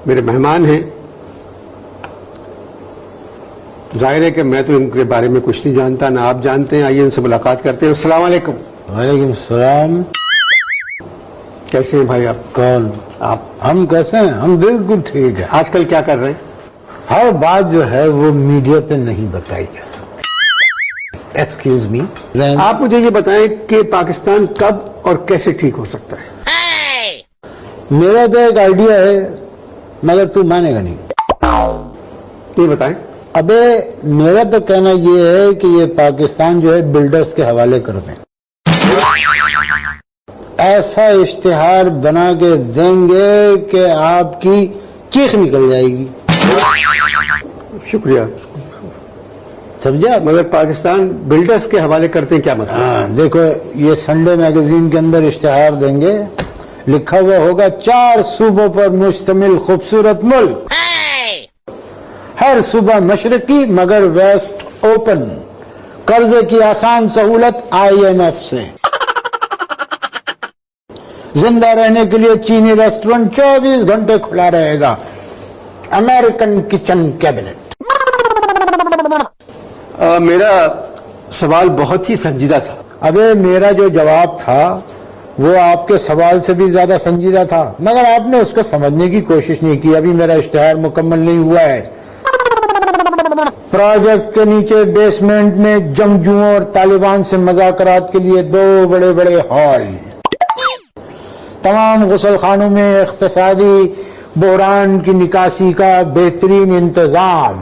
میرے مہمان ہیں. ظاہر ہے کہ میں تو ان کے بارے میں کچھ نہیں جانتا، نہ آپ جانتے ہیں. آئیے ان سے ملاقات کرتے ہیں. السلام علیکم. وعلیکم السلام. کیسے ہیں بھائی آپ؟ کون؟ آپ. ہم کیسے ہیں؟ ہم بالکل ٹھیک ہیں. آج کل کیا کر رہے ہیں؟ ہر بات جو ہے وہ میڈیا پہ نہیں بتائی جا سکتی. Excuse me. آپ مجھے یہ بتائیں کہ پاکستان کب اور کیسے ٹھیک ہو سکتا ہے؟ میرا تو ایک آئیڈیا ہے مگر تو مانے گا نہیں. یہ بتائیں. ابے میرا تو کہنا یہ ہے کہ یہ پاکستان جو ہے بلڈرز کے حوالے کر دیں. ایسا اشتہار بنا کے دیں گے کہ آپ کی چیخ نکل جائے گی. شکریہ. سمجھا؟ مگر پاکستان بلڈرز کے حوالے کرتے ہیں کیا مطلب؟ ہاں دیکھو، یہ سنڈے میگزین کے اندر اشتہار دیں گے، لکھا ہوا ہوگا 4 صوبوں پر مشتمل خوبصورت ملک، ہر صوبہ مشرقی مگر ویسٹ اوپن، قرضے کی آسان سہولت IMF سے، زندہ رہنے کے لیے چینی ریسٹورنٹ 24 گھنٹے کھلا رہے گا، امریکن کچن کیبنٹ. میرا سوال بہت ہی سنجیدہ تھا. ابے میرا جو جواب تھا وہ آپ کے سوال سے بھی زیادہ سنجیدہ تھا، مگر آپ نے اس کو سمجھنے کی کوشش نہیں کی. ابھی میرا اشتہار مکمل نہیں ہوا ہے. پروجیکٹ کے نیچے بیسمنٹ میں جنگجوؤں اور طالبان سے مذاکرات کے لیے 2 بڑے بڑے ہال، تمام غسل خانوں میں اقتصادی بحران کی نکاسی کا بہترین انتظام،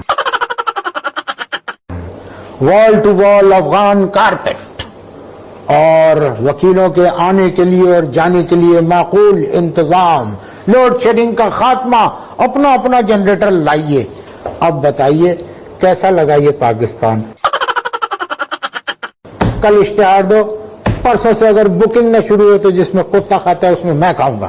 وال ٹو وال افغان کارپیٹ، اور وکیلوں کے آنے کے لیے اور جانے کے لیے معقول انتظام، لوڈ شیڈنگ کا خاتمہ. اپنا اپنا جنریٹر لائیے. اب بتائیے کیسا لگا یہ پاکستان؟ کل اشتہار دو، پرسوں سے اگر بکنگ نہ شروع ہو تو جس میں کتا کھاتا ہے اس میں میں کھاؤں گا.